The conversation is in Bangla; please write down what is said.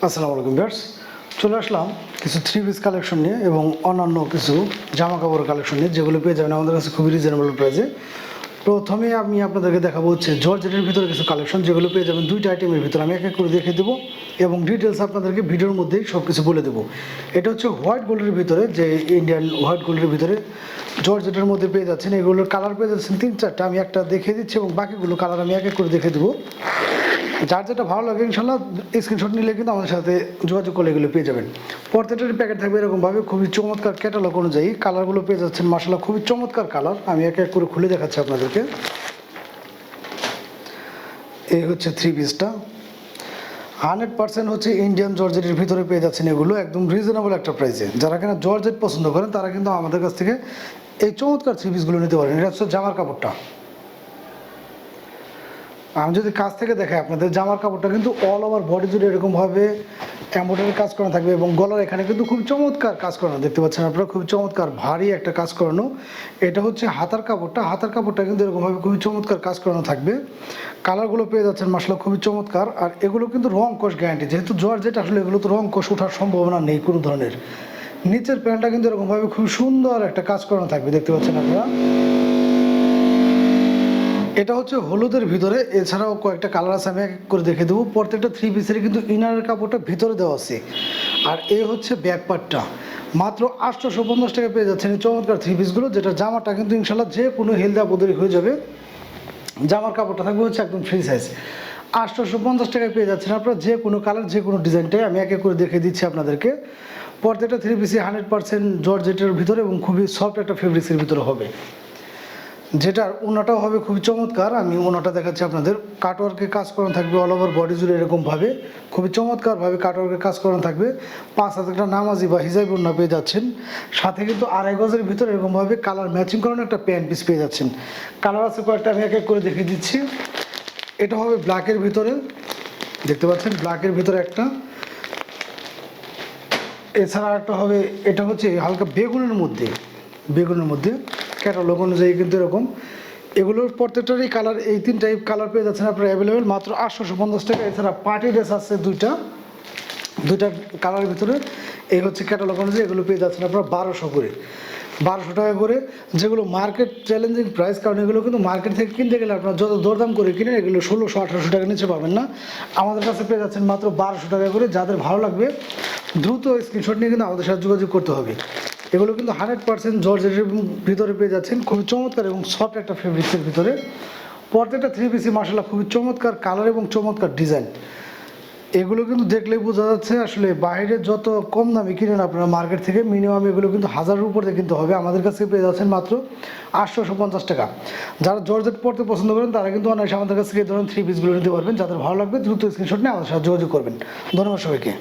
আসসালামু আলাইকুম ভিউয়ার্স, চলে আসলাম কিছু থ্রি পিস কালেকশন নিয়ে এবং অন্যান্য কিছু জামা কাপড় কালেকশন নিয়ে, যেগুলো পেয়ে যাবেন আমাদের কাছে খুবই রিজনেবল প্রাইসে। প্রথমে আমি আপনাদেরকে দেখাবো হচ্ছে জর্জেটের ভিতরে কিছু কালেকশন, যেগুলো পেয়ে যাবেন দুইটা আইটেমের ভিতরে। আমি এক এক করে দেখে দেবো এবং ডিটেলস আপনাদেরকে ভিডিওর মধ্যেই সব কিছু বলে দেবো। এটা হচ্ছে হোয়াইট গোল্ডের ভিতরে, যে ইন্ডিয়ান হোয়াইট গোল্ডের ভিতরে জর্জেটের মধ্যে পেয়ে যাচ্ছেন। এগুলোর কালার পেয়ে যাচ্ছেন 3-4টা। আমি একটা দেখিয়ে দিচ্ছি এবং বাকিগুলো কালার আমি এক এক করে দেখে দেবো। যার যেটা ভালো লাগে ইনশাল্লাহ স্ক্রিনশট নিলে কিন্তু আমাদের সাথে যোগাযোগ করলে এগুলো পেয়ে যাবেন। প্রত্যেকটার প্যাকেট থাকবে এরকমভাবে, খুবই চমৎকার ক্যাটালগ অনুযায়ী। কালারগুলো পেয়ে যাচ্ছেন মাশাআল্লাহ খুবই চমৎকার কালার। আমি এক এক করে খুলে দেখাচ্ছি আপনাদেরকে। এই হচ্ছে থ্রি পিসটা, 100% হচ্ছে ইন্ডিয়ান জর্জেটের ভিতরে পেয়ে যাচ্ছেন। এগুলো একদম রিজনেবল একটা প্রাইসে। যারা কিনা জর্জেট পছন্দ করেন তারা কিন্তু আমাদের কাছ থেকে এই চমৎকার থ্রি পিসগুলো নিতে পারেন। এটা হচ্ছে জামার কাপড়টা। আমি যদি কাছ থেকে দেখাই আপনাদের, জামার কাপড়টা কিন্তু অল ওভার বডি জুড়ে এরকমভাবে এমব্রয়ডারি কাজ করানো থাকবে এবং গলার এখানে কিন্তু খুব চমৎকার কাজ করানো দেখতে পাচ্ছেন আপনারা, খুব চমৎকার ভারী একটা কাজ করানো। এটা হচ্ছে হাতার কাপড়টা। হাতার কাপড়টা কিন্তু এরকমভাবে খুবই চমৎকার কাজ করানো থাকবে। কালারগুলো পেয়ে যাচ্ছেন মাশাআল্লাহ খুবই চমৎকার। আর এগুলো কিন্তু রং কোষ গ্যারান্টি, যেহেতু জর্জেট আসলে এগুলো তো রং কোষ ওঠার সম্ভাবনা নেই কোনো ধরনের। নিচের প্যান্টটা কিন্তু এরকমভাবে খুব সুন্দর একটা কাজ করানো থাকবে দেখতে পাচ্ছেন আপনারা। এটা হচ্ছে হলুদের ভিতরে, এছাড়াও কয়েকটা কালার আছে, আমি এক এক করে দেখে দেবো। প্রত্যেকটা থ্রি পিসের কিন্তু ইনারের কাপড়টা ভিতরে দেওয়া আছে। আর এই হচ্ছে ব্যাক পার্টটা। মাত্র 850 টাকা পেয়ে যাচ্ছেন এই চমৎকার থ্রি পিসগুলো, যেটা জামাটা কিন্তু ইনশাল্লাহ যে কোনো হেলদা বদলি হয়ে যাবে। জামার কাপড়টা থাকবে হচ্ছে একদম ফ্রি সাইজ। 850 টাকায় পেয়ে যাচ্ছেন আপনারা যে কোনো কালার, যে কোনো ডিজাইনটাই। আমি এক এক করে দেখে দিচ্ছি আপনাদেরকে। প্রত্যেকটা থ্রি পিসই 100% জর্জেটের ভিতরে এবং খুবই সফট একটা ফেব্রিক্সের ভিতরে হবে। যেটার ওনাটাও হবে খুবই চমৎকার। আমি ওনাটা দেখাচ্ছি আপনাদের। কাটওয়ার্কে কাজ করানো থাকবে অল ওভার বডি জুড়ে এরকমভাবে, খুবই চমৎকারভাবে কাটওয়ার্কে কাজ করানো থাকবে। 5 হাতে একটা নামাজি বা হিজাব ওড়না পেয়ে যাচ্ছেন। সাথে কিন্তু 2.5 গজের ভিতরে এরকমভাবে কালার ম্যাচিং করানো একটা প্যান্ট পিস পেয়ে যাচ্ছেন। কালার আছে কয়েকটা, আমি এক এক করে দেখিয়ে দিচ্ছি। এটা হবে ব্ল্যাকের ভিতরে, দেখতে পাচ্ছেন ব্ল্যাকের ভিতরে একটা। এছাড়া একটা হবে, এটা হচ্ছে হালকা বেগুনের মধ্যে, বেগুনের মধ্যে ক্যাটালগ অনুযায়ী কিন্তু এরকম। এগুলোর প্রত্যেকটারই কালার, এই 3 কালার পেয়ে যাচ্ছেন আপনারা অ্যাভেলেবেল মাত্র 850 টাকা। এছাড়া পার্টি ড্রেস আছে দুইটা কালারের ভিতরে। এই হচ্ছে ক্যাটালগ অনুযায়ী এগুলো পেয়ে যাচ্ছেন আপনারা 1200 করে, 1200 টাকা করে, যেগুলো মার্কেট চ্যালেঞ্জিং প্রাইস। কারণ এগুলো কিন্তু মার্কেট থেকে কিনতে গেলে আপনারা যত দরদাম করে কিনেন এগুলো 1600-1800 টাকা নিচে পাবেন না। আমাদের কাছে পেয়ে যাচ্ছেন মাত্র 1200 টাকা করে। যাদের ভালো লাগবে দ্রুত স্ক্রিনশট নিয়ে কিন্তু আমাদের সাথে যোগাযোগ করতে হবে। এগুলো কিন্তু 100% জর্জেটের ভিতরে পেয়ে যাচ্ছেন, খুবই চমৎকার এবং সফট একটা ফেব্রিক্সের ভিতরে। প্রত্যেকটা থ্রি পিসি মাশাআল্লাহ খুবই চমৎকার কালার এবং চমৎকার ডিজাইন। এগুলো কিন্তু দেখলেই বোঝা যাচ্ছে আসলে বাইরে যত কম দামে কিনেন আপনারা মার্কেট থেকে, মিনিমাম এগুলো কিন্তু 1000-এর উপরে কিনতে হবে। আমাদের কাছে পেয়ে যাচ্ছেন মাত্র 850 টাকা। যারা জর্জেট পড়তে পছন্দ করেন তারা কিন্তু অনায়াসে আমাদের কাছ থেকে এই ধরনের থ্রি পিসগুলো নিতে পারবেন। যাদের ভালো লাগবে দ্রুত স্ক্রিনশট নিয়ে আমাদের সাথে যোগাযোগ করবেন। ধন্যবাদ সবাইকে।